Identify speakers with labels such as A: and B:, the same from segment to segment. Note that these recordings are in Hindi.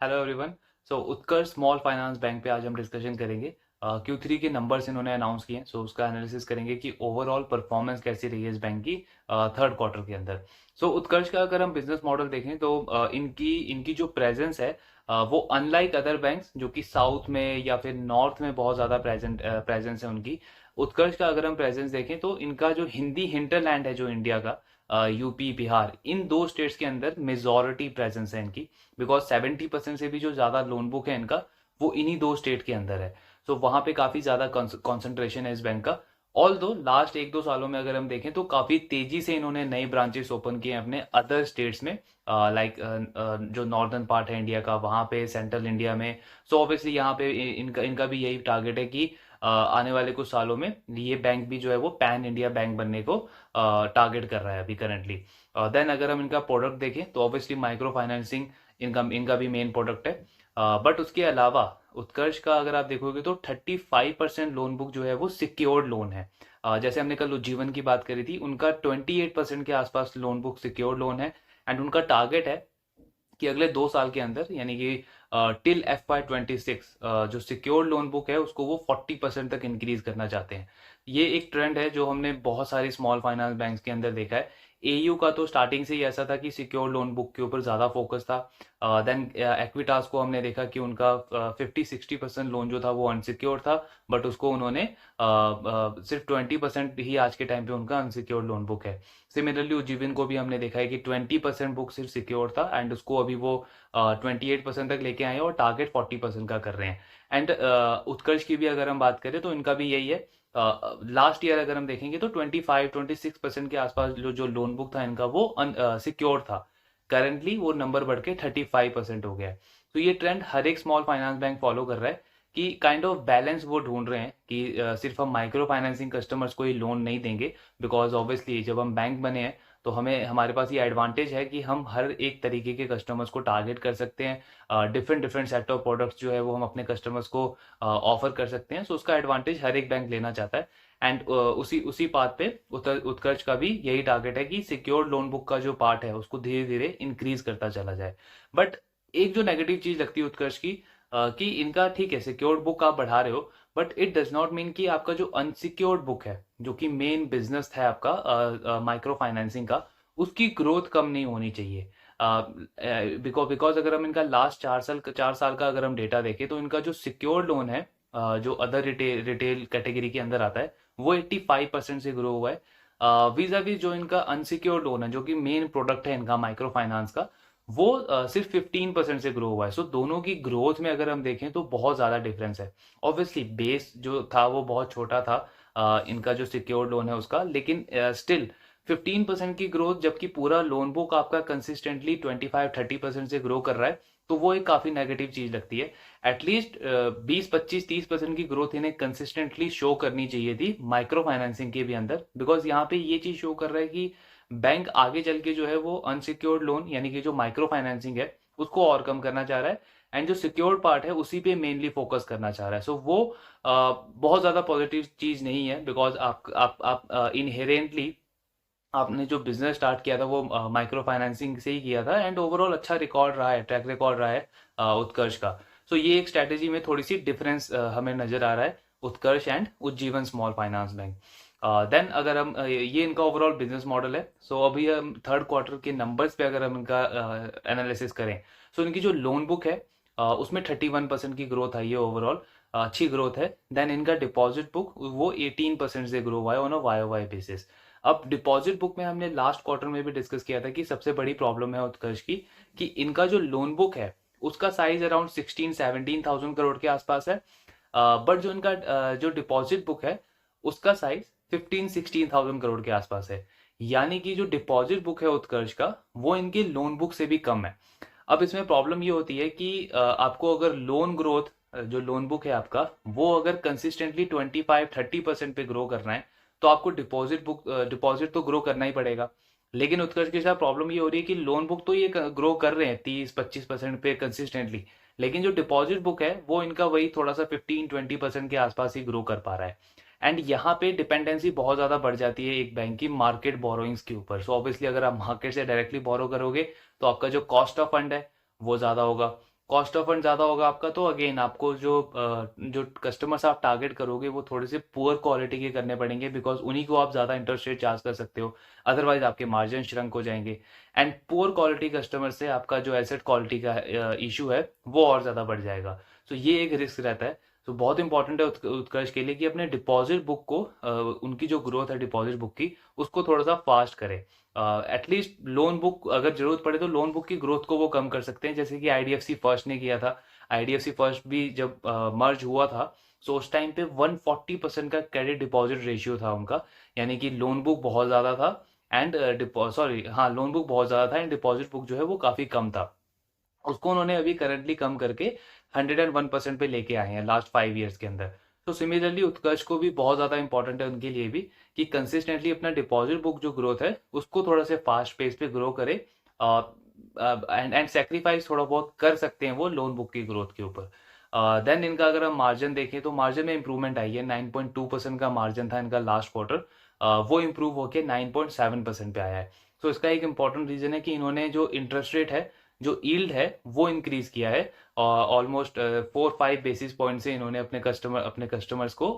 A: Hello everyone. So Utkarsh small finance bank पे आज हम डिस्कशन करेंगे। Q3 के नंबर्स इन्होंने अनाउंस किए हैं, सो उसका एनालिसिस करेंगे कि ओवरऑल परफॉर्मेंस कैसी रही है इस बैंक की थर्ड क्वार्टर के अंदर। सो उत्कर्ष का अगर हम बिजनेस मॉडल देखें तो इनकी इनकी जो प्रेजेंस है वो अनलाइक अदर बैंक्स जो कि साउथ में या फिर नॉर्थ में बहुत ज़्यादा प्रेजेंस है उनकी। उत्कर्ष का अगर हम प्रेजेंस देखें तो इनका जो हिंदी हिंटरलैंड है जो इंडिया का, यूपी बिहार, इन दो स्टेट्स के अंदर मेजॉरिटी प्रेजेंस है इनकी। बिकॉज 70% से भी जो ज़्यादा लोन बुक है इनका वो इन्हीं दो स्टेट के अंदर है। सो वहाँ पे काफ़ी ज़्यादा कॉन्सेंट्रेशन है इस बैंक का। ऑल दो लास्ट एक दो सालों में अगर हम देखें तो काफ़ी तेज़ी से इन्होंने नए ब्रांचेस ओपन किए हैं अपने अदर स्टेट्स में, लाइक जो नॉर्दर्न पार्ट है इंडिया का वहाँ पे, सेंट्रल इंडिया में। सो ऑब्वियसली यहाँ पे इनका इनका भी यही टारगेट है कि आने वाले कुछ सालों में ये बैंक भी जो है वो पैन इंडिया बैंक बनने को टारगेट कर रहा है अभी करंटली। देन अगर हम इनका प्रोडक्ट देखें तो ऑब्वियसली माइक्रो फाइनेंसिंग इनका इनका भी मेन प्रोडक्ट है। बट उसके अलावा उत्कर्ष का अगर आप देखोगे तो 35% लोन बुक जो है वो सिक्योर्ड लोन है। जैसे हमने कल उज्जीवन की बात करी थी, उनका 28% के आसपास लोन बुक सिक्योर्ड लोन है। एंड उनका टारगेट है कि अगले 2 साल के अंदर यानी कि टिल FY26 जो सिक्योर्ड लोन बुक है उसको वो 40% तक इंक्रीज करना चाहते हैं। ये एक ट्रेंड है जो हमने बहुत सारी स्मॉल फाइनेंस बैंक्स के अंदर देखा है। एयू का तो स्टार्टिंग से ही ऐसा था कि सिक्योर लोन बुक के ऊपर ज़्यादा फोकस था। देन एक्विटास को हमने देखा कि उनका 50-60% लोन जो था वो अनसिक्योर था, बट उसको उन्होंने सिर्फ 20% ही आज के टाइम पे उनका अनसिक्योर्ड लोन बुक है। सिमिलरली उज्जीवन को भी हमने देखा है कि 20% बुक सिर्फ सिक्योर था एंड उसको अभी वो 28% तक लेके आए हैं और टारगेट 40% का कर रहे हैं। एंड उत्कर्ष की भी अगर हम बात करें तो इनका भी यही है। लास्ट ईयर अगर हम देखेंगे तो 25-26% के आसपास जो लोन बुक था इनका वो सिक्योर था। करंटली वो नंबर बढ़ के 35% हो गया है। तो ये ट्रेंड हर एक स्मॉल फाइनेंस बैंक फॉलो कर रहा है कि काइंड ऑफ बैलेंस वो ढूंढ रहे हैं कि सिर्फ हम माइक्रो फाइनेंसिंग कस्टमर्स को ही लोन नहीं देंगे। बिकॉज ऑब्वियसली जब हम बैंक बने हैं तो हमें हमारे पास ये एडवांटेज है कि हम हर एक तरीके के कस्टमर्स को टारगेट कर सकते हैं। Different different set of products जो है वो हम अपने कस्टमर्स को ऑफर कर सकते हैं। सो उसका एडवांटेज हर एक बैंक लेना चाहता है। एंड उसी उसी पाथ पे उत्कर्ष का भी यही टारगेट है कि सिक्योर लोन बुक का जो पार्ट है उसको धीरे धीरे इंक्रीज करता चला जाए। बट एक जो नेगेटिव चीज लगती है उत्कर्ष की, कि इनका ठीक है सिक्योर्ड बुक आप बढ़ा रहे हो, but it does not mean कि आपका जो अनसिक्योर्ड बुक है जो कि मेन बिजनेस है आपका माइक्रो फाइनेंसिंग का, उसकी ग्रोथ कम नहीं होनी चाहिए। बिकॉज बिकॉज अगर हम इनका लास्ट 4 साल का अगर हम डेटा देखें तो इनका जो सिक्योर्ड लोन है, जो अदर रिटेल कैटेगरी के अंदर आता है, वो 85% से ग्रो हुआ है। वीजा वीज जो इनका अनसिक्योर्ड लोन है जो कि मेन प्रोडक्ट है इनका माइक्रो फाइनेंस का, वो सिर्फ 15% से ग्रो हुआ है। सो दोनों की ग्रोथ में अगर हम देखें तो बहुत ज़्यादा डिफरेंस है। ऑब्वियसली बेस जो था वो बहुत छोटा था इनका जो सिक्योर्ड लोन है उसका, लेकिन स्टिल 15% की ग्रोथ जबकि पूरा लोन बुक आपका कंसिस्टेंटली 25-30% से ग्रो कर रहा है, तो वो एक काफ़ी नेगेटिव चीज़ लगती है। एटलीस्ट 20-25-30% की ग्रोथ इन्हें कंसिस्टेंटली शो करनी चाहिए थी माइक्रो फाइनेंसिंग के भी अंदर। बिकॉज यहाँ पे ये चीज़ शो कर रहा है कि बैंक आगे चल के जो है वो अनसिक्योर्ड लोन यानी कि जो माइक्रो फाइनेंसिंग है उसको और कम करना चाह रहा है, एंड जो सिक्योर्ड पार्ट है उसी पे मेनली फोकस करना चाह रहा है। सो वो बहुत ज़्यादा पॉजिटिव चीज़ नहीं है। बिकॉज आप इनहेरेंटली आपने जो बिजनेस स्टार्ट किया था वो माइक्रो फाइनेंसिंग से ही किया था, एंड ओवरऑल अच्छा रिकॉर्ड रहा है, ट्रैक रिकॉर्ड रहा है उत्कर्ष का। सो ये एक स्ट्रैटेजी में थोड़ी सी डिफरेंस हमें नजर आ रहा है Utkarsh and Ujjivan small finance bank. Then अगर हम ये इनका ओवरऑल बिजनेस मॉडल है। सो अभी हम थर्ड क्वार्टर के नंबर्स पे अगर हम इनका एनालिसिस करें, सो इनकी जो लोन बुक है उसमें 31% की ग्रोथ आई है ओवरऑल, अच्छी ग्रोथ है। देन इनका डिपॉजिट बुक वो 18% से ग्रो हुआ है ऑन अ YOY बेसिस। अब डिपॉजिट बुक में हमने लास्ट क्वार्टर में भी डिस्कस किया था कि सबसे बड़ी प्रॉब्लम है उत्कर्ष की कि इनका जो लोन बुक है उसका साइज अराउंड 16-17 thousand करोड़ के आसपास है। बट जो इनका जो डिपॉजिट बुक है उसका साइज 15-16 thousand करोड़ के आसपास है। यानी कि जो डिपॉजिट बुक है उत्कर्ष का वो इनके लोन बुक से भी कम है। अब इसमें प्रॉब्लम ये होती है कि आपको अगर लोन ग्रोथ, जो लोन बुक है आपका, वो अगर कंसिस्टेंटली 25-30% पे ग्रो करना है तो आपको डिपॉजिट तो ग्रो करना ही पड़ेगा। लेकिन उत्कर्ष के साथ प्रॉब्लम ये हो रही है कि लोन बुक तो ये ग्रो कर रहे हैं 30-25% पे कंसिस्टेंटली, लेकिन जो डिपॉजिट बुक है वो इनका वही थोड़ा सा 15-20% के आसपास ही ग्रो कर पा रहा है। एंड यहाँ पे डिपेंडेंसी बहुत ज़्यादा बढ़ जाती है एक बैंक की मार्केट बोरोइंग्स के ऊपर। सो ऑब्वियसली अगर आप मार्केट से डायरेक्टली बोरो करोगे तो आपका जो कॉस्ट ऑफ फंड है वो ज़्यादा होगा, कॉस्ट ऑफ फंड ज़्यादा होगा आपका, तो अगेन आपको जो कस्टमर्स आप टारगेट करोगे वो थोड़े से पुअर क्वालिटी के करने पड़ेंगे, बिकॉज उन्हीं को आप ज़्यादा इंटरेस्ट रेट चार्ज कर सकते हो, अदरवाइज आपके मार्जिन श्रंक हो जाएंगे। एंड पुअर क्वालिटी कस्टमर से आपका जो एसेट क्वालिटी का इशू है वो और ज़्यादा बढ़ जाएगा। सो ये एक रिस्क रहता है। तो बहुत इंपॉर्टेंट है उत्कर्ष के लिए कि अपने डिपॉजिट बुक को उनकी जो ग्रोथ है डिपॉजिट बुक की उसको थोड़ा सा फास्ट करें। एटलीस्ट लोन बुक अगर जरूरत पड़े तो लोन बुक की ग्रोथ को वो कम कर सकते हैं, जैसे कि आईडीएफसी फर्स्ट ने किया था। आईडीएफसी फर्स्ट भी जब मर्ज हुआ था, सो उस टाइम पे 140% का क्रेडिट डिपॉजिट रेशियो था उनका, यानी कि लोन बुक बहुत ज़्यादा था एंड लोन बुक बहुत ज़्यादा था एंड डिपॉजिट बुक जो है वो काफ़ी कम था। उसको उन्होंने अभी करंटली कम करके 101% पे लेके आए हैं लास्ट 5 ईयर्स के अंदर। तो सिमिलरली उत्कर्ष को भी बहुत ज़्यादा इंपॉर्टेंट है उनके लिए भी कि कंसिस्टेंटली अपना डिपॉजिट बुक जो ग्रोथ है उसको थोड़ा से फास्ट पेस पे ग्रो करे, एंड सेक्रीफाइस थोड़ा बहुत कर सकते हैं वो लोन बुक की ग्रोथ के ऊपर। देन इनका अगर हम मार्जिन देखें तो मार्जिन में इंप्रूवमेंट आई है। 9.2% का मार्जिन था इनका लास्ट क्वार्टर, वो इंप्रूव होकर 9.7% पे आया है। तो इसका एक इंपॉर्टेंट रीजन है कि इन्होंने जो इंटरेस्ट रेट है, जो यील्ड है वो इंक्रीज किया है ऑलमोस्ट 4-5 बेसिस पॉइंट से इन्होंने अपने कस्टमर्स को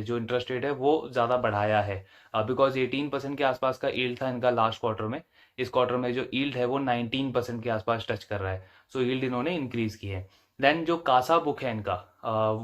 A: जो इंटरेस्ट रेट है वो ज़्यादा बढ़ाया है, बिकॉज 18% के आसपास का यील्ड था इनका लास्ट क्वार्टर में। इस क्वार्टर में जो यील्ड है वो 19% के आसपास टच कर रहा है। सो यील्ड इन्होंने इंक्रीज की है। देन जो कासा बुक है इनका,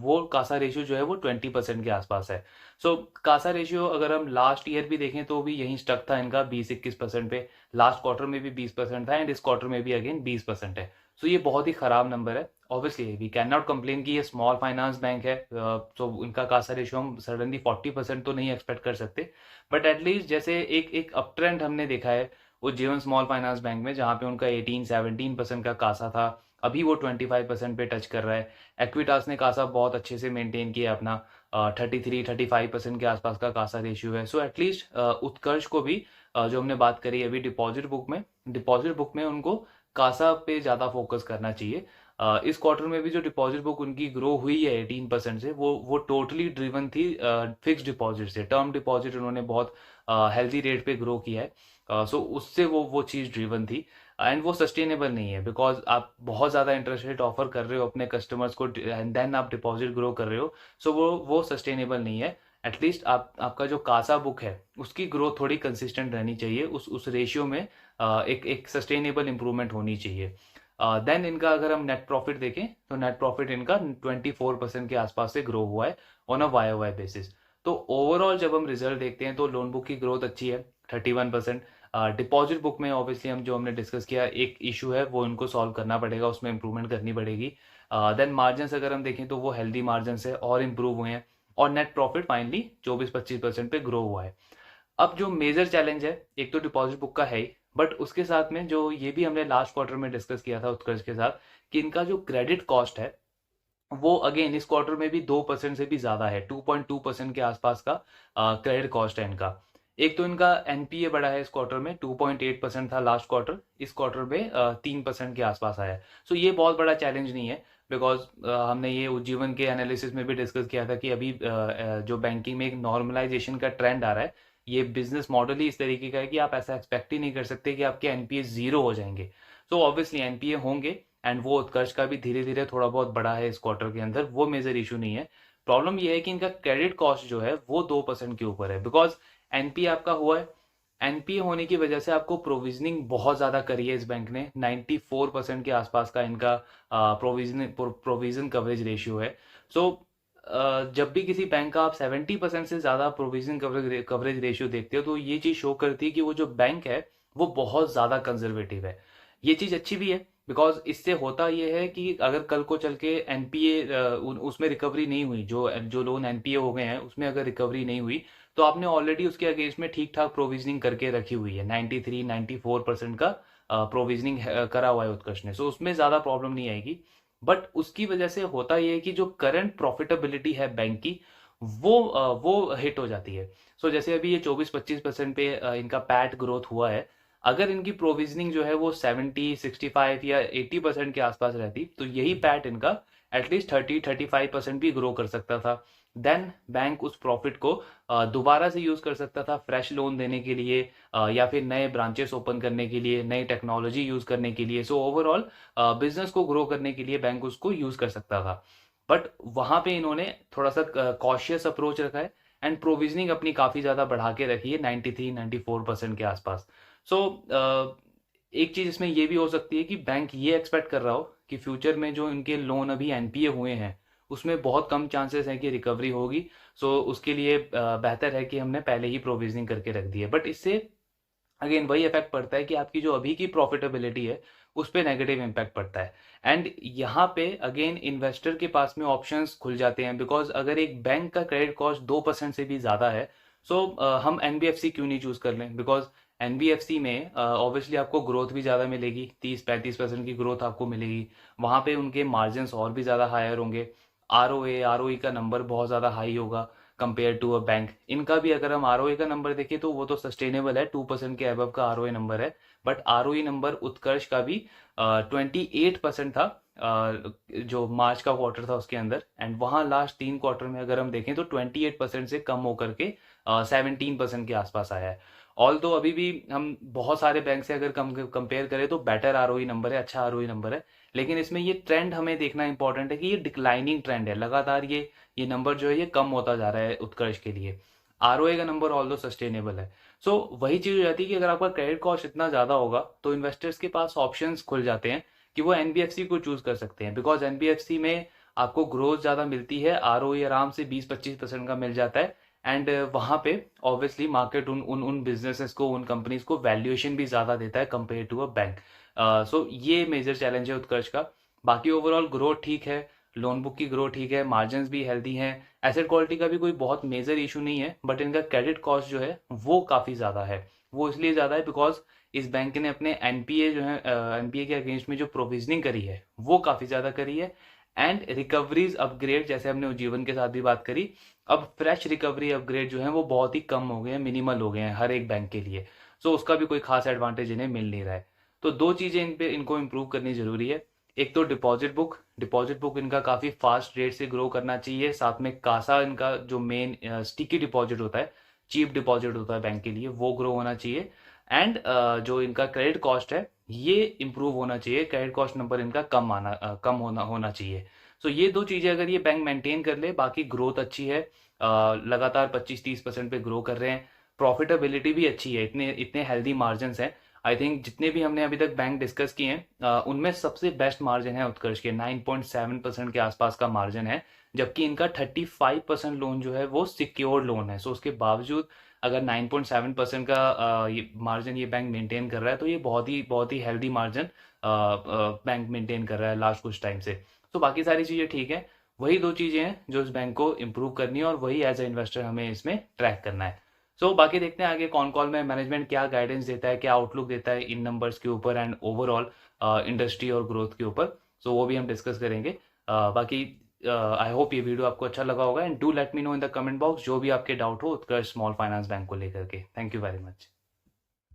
A: वो कासा रेशियो जो है वो 20% के आसपास है। सो कासा रेशियो अगर हम लास्ट ईयर भी देखें तो भी यहीं स्टक था इनका 20-21% पे। लास्ट क्वार्टर में भी 20% था एंड इस क्वार्टर में भी अगेन 20% है। सो ये बहुत ही खराब नंबर है। Obviously we can not complain कि ये स्मॉल फाइनेंस बैंक है, तो इनका कासा रेशियो हम सडनली 40% तो नहीं एक्सपेक्ट कर सकते, बट एटलीस्ट जैसे एक एक अप ट्रेंड हमने देखा है उज्जीवन स्मॉल फाइनेंस बैंक में, जहाँ पे उनका 18-17% का कासा था, अभी वो 25% पे टच कर रहा है। एक्विटास ने कासा बहुत अच्छे से मेंटेन किया अपना, 33-35% के आसपास का कासा रेशियो है। सो एटलीस्ट उत्कर्ष को भी जो हमने बात करी अभी डिपॉजिट बुक में उनको कासा पे ज़्यादा फोकस करना चाहिए। इस क्वार्टर में भी जो डिपॉजिट बुक उनकी ग्रो हुई है 18% से, वो टोटली ड्रिवन थी फिक्स डिपॉजिट से। टर्म डिपॉजिट उन्होंने बहुत हेल्दी रेट पे ग्रो किया है, सो उससे वो चीज़ ड्रिवन थी एंड वो सस्टेनेबल नहीं है, बिकॉज आप बहुत ज़्यादा इंटरेस्ट रेट ऑफर कर रहे हो अपने कस्टमर्स को एंड देन आप डिपॉजिट ग्रो कर रहे हो। सो वो सस्टेनेबल नहीं है। एटलीस्ट आपका जो कासा बुक है उसकी ग्रोथ थोड़ी कंसिस्टेंट रहनी चाहिए, उस रेशियो में एक सस्टेनेबल इंप्रूवमेंट होनी चाहिए। देन इनका अगर हम नेट प्रॉफिट देखें तो नेट प्रॉफिट इनका 24% के आसपास से ग्रो हुआ है ऑन अ वाई बेसिस। तो ओवरऑल जब हम रिजल्ट देखते हैं तो लोन बुक की ग्रोथ अच्छी है 31%। डिपॉजिट बुक में ऑब्वियसली हमने डिस्कस किया एक इशू है, वो इनको सॉल्व करना पड़ेगा, उसमें इंप्रूवमेंट करनी पड़ेगी। देन मार्जिन अगर हम देखें तो वो हेल्दी मार्जिन है और इम्प्रूव हुए हैं, और नेट प्रॉफिट फाइनली 24-25% पे ग्रो हुआ है। अब जो मेजर चैलेंज है एक तो डिपॉजिट बुक का है ही, बट उसके साथ में जो ये भी हमने लास्ट क्वार्टर में डिस्कस किया था उत्कर्ष के साथ कि इनका जो क्रेडिट कॉस्ट है वो अगेन इस क्वार्टर में भी 2% से भी ज्यादा है, 2.2% के आसपास का क्रेडिट कॉस्ट है इनका। एक तो इनका एनपीए बढ़ा है इस क्वार्टर में, 2.8% था लास्ट क्वार्टर, इस क्वार्टर में 3% के आसपास आया है। सो ये बहुत बड़ा चैलेंज नहीं है, बिकॉज हमने ये उज्जीवन के एनालिसिस में भी डिस्कस किया था कि अभी जो बैंकिंग में एक नॉर्मलाइजेशन का ट्रेंड आ रहा है, ये बिजनेस मॉडल ही इस तरीके का है कि आप ऐसा एक्सपेक्ट ही नहीं कर सकते कि आपके एनपीए जीरो हो जाएंगे। सो ऑब्वियसली एनपीए होंगे एंड वो उत्कर्ष का भी धीरे धीरे थोड़ा बहुत बढ़ा है इस क्वार्टर के अंदर, वो मेजर इशू नहीं है। प्रॉब्लम ये है कि इनका क्रेडिट कॉस्ट जो है वो 2% के ऊपर है, बिकॉज एनपीए आपका हुआ है। एनपीए होने की वजह से आपको प्रोविजनिंग बहुत ज्यादा करी है इस बैंक ने, 94% के आसपास का इनका प्रोविजन कवरेज रेशियो है। सो जब भी किसी बैंक का आप 70% से ज्यादा प्रोविजन कवरेज रेशियो देखते हो तो ये चीज शो करती है कि वो जो बैंक है वो बहुत ज्यादा कंजर्वेटिव है। ये चीज अच्छी भी है, बिकॉज इससे होता ये है कि अगर कल को चल के एनपीए उसमें रिकवरी नहीं हुई, जो जो लोन एनपीए हो गए हैं उसमें अगर रिकवरी नहीं हुई, तो आपने ऑलरेडी उसके अगेंस्ट में ठीक ठाक प्रोविजनिंग करके रखी हुई है। 93-94% का प्रोविजनिंग करा हुआ है उत्कर्ष ने, सो उसमें ज्यादा प्रॉब्लम नहीं आएगी। बट उसकी वजह से होता यह है कि जो करंट प्रॉफिटेबिलिटी है बैंक की वो हिट हो जाती है। सो जैसे अभी ये 24-25% पे इनका पैट ग्रोथ हुआ है, अगर इनकी प्रोविजनिंग जो है वो 70, 65 या 80% के आसपास रहती तो यही पैट इनका एटलीस्ट 30, 35% भी ग्रो कर सकता था। देन बैंक उस प्रॉफिट को दोबारा से यूज कर सकता था फ्रेश लोन देने के लिए, या फिर नए ब्रांचेस ओपन करने के लिए, नई टेक्नोलॉजी यूज करने के लिए। सो ओवरऑल बिजनेस को ग्रो करने के लिए बैंक उसको यूज कर सकता था। बट वहां पे इन्होंने थोड़ा सा कॉशियस अप्रोच रखा है एंड प्रोविजनिंग अपनी काफी ज्यादा बढ़ा के रखी है 93, 94% के आसपास। सो एक चीज इसमें ये भी हो सकती है कि बैंक ये एक्सपेक्ट कर रहा हो कि फ्यूचर में जो इनके लोन अभी एनपीए हुए हैं उसमें बहुत कम चांसेस है कि रिकवरी होगी। सो उसके लिए बेहतर है कि हमने पहले ही प्रोविजनिंग करके रख दी है। बट इससे अगेन वही इफेक्ट पड़ता है कि आपकी जो अभी की प्रॉफिटेबिलिटी है उस पर नेगेटिव इम्पैक्ट पड़ता है। एंड यहाँ पे अगेन इन्वेस्टर के पास में ऑप्शंस खुल जाते हैं, बिकॉज अगर एक बैंक का क्रेडिट कॉस्ट 2% से भी ज़्यादा है, सो हम एनबीएफसी क्यों नहीं चूज कर लें? बिकॉज एनबीएफसी में ऑब्वियसली आपको ग्रोथ भी ज़्यादा मिलेगी, 30-35% की ग्रोथ आपको मिलेगी। वहाँ पे उनके मार्जिन और भी ज़्यादा हायर होंगे। आरओई का नंबर बहुत ज़्यादा हाई होगा कंपेयर टू अ बैंक। इनका भी अगर हम आरओई का नंबर देखें तो वो तो सस्टेनेबल है, 2% के अबव का आरओई नंबर है। बट आरओई नंबर उत्कर्ष का भी 28% था जो मार्च का क्वार्टर था उसके अंदर। एंड वहाँ लास्ट 3 क्वार्टर में अगर हम देखें तो 28% से कम होकर के 17% के आसपास आया है। ऑल तो अभी भी हम बहुत सारे बैंक से अगर कंपेयर करें तो बेटर आरओई नंबर है, अच्छा आरओई नंबर है। लेकिन इसमें ये ट्रेंड हमें देखना इंपॉर्टेंट है कि ये डिक्लाइनिंग ट्रेंड है, लगातार ये नंबर जो है ये कम होता जा रहा है उत्कर्ष के लिए। आरओए का नंबर ऑल दो सस्टेनेबल है। सो वही चीज हो जाती है कि अगर आपका क्रेडिट कॉस्ट इतना ज्यादा होगा तो इन्वेस्टर्स के पास ऑप्शंस खुल जाते हैं कि वो एनबीएफसी को चूज कर सकते हैं, बिकॉज एनबीएफसी में आपको ग्रोथ ज्यादा मिलती है, आरओई आराम से 20-25% का मिल जाता है। एंड वहां पे ऑब्वियसली मार्केट उन उन उन बिजनेसेस को, उन कंपनीज को वैल्यूएशन भी ज्यादा देता है कंपेयर टू अ बैंक। सो ये मेजर चैलेंज है उत्कर्ष का। बाकी ओवरऑल ग्रोथ ठीक है, लोन बुक की ग्रोथ ठीक है, मार्जिन भी हेल्दी हैं, एसेट क्वालिटी का भी कोई बहुत मेजर इशू नहीं है। बट इनका क्रेडिट कॉस्ट जो है वो काफ़ी ज़्यादा है। वो इसलिए ज़्यादा है बिकॉज इस बैंक ने अपने एनपीए जो है, एनपीए के अगेंस्ट में जो प्रोविजनिंग करी है वो काफ़ी ज़्यादा करी है। एंड रिकवरीज अपग्रेड, जैसे हमने उज्जीवन के साथ भी बात करी, अब फ्रेश रिकवरी अपग्रेड जो है वो बहुत ही कम हो गए हैं, मिनिमल हो गए हैं हर एक बैंक के लिए। सो उसका भी कोई खास एडवांटेज इन्हें मिल नहीं रहा है। तो दो चीज़ें इन पे इनको इम्प्रूव करनी जरूरी है। एक तो डिपॉजिट बुक इनका काफ़ी फास्ट रेट से ग्रो करना चाहिए। साथ में कासा इनका जो मेन स्टिकी डिपॉजिट होता है, चीप डिपॉजिट होता है बैंक के लिए, वो ग्रो होना चाहिए। एंड जो इनका क्रेडिट कॉस्ट है ये इम्प्रूव होना चाहिए, क्रेडिट कॉस्ट नंबर इनका कम होना होना चाहिए। सो ये दो चीज़ें अगर ये बैंक मेंटेन कर ले, बाकी ग्रोथ अच्छी है, लगातार 25-30% पे ग्रो कर रहे हैं, प्रॉफिटेबिलिटी भी अच्छी है, इतने इतने हेल्दी मार्जिन हैं। आई थिंक जितने भी हमने अभी तक बैंक डिस्कस किए हैं उनमें सबसे बेस्ट मार्जिन है उत्कर्ष के, 9.7% के आसपास का मार्जिन है। जबकि इनका 35% लोन जो है वो सिक्योर्ड लोन है। सो उसके बावजूद अगर 9.7% का ये मार्जिन ये बैंक मेंटेन कर रहा है तो ये बहुत ही हेल्दी मार्जिन बैंक मेंटेन कर रहा है लास्ट कुछ टाइम से। तो बाकी सारी चीज़ें ठीक है। वही दो चीज़ें हैं जो इस बैंक को इम्प्रूव करनी है और वही एज ए इन्वेस्टर हमें इसमें ट्रैक करना है। सो बाकी देखते हैं आगे कौन कॉल में मैनेजमेंट क्या गाइडेंस देता है, क्या आउटलुक देता है इन नंबर्स के ऊपर एंड ओवरऑल इंडस्ट्री और ग्रोथ के ऊपर। सो वो भी हम डिस्कस करेंगे। बाकी आई होप ये वीडियो आपको अच्छा लगा होगा and do let me know in the comment box जो भी आपके डाउट हो उत्कर्ष स्मॉल फाइनेंस बैंक को लेकर के। Thank you very much.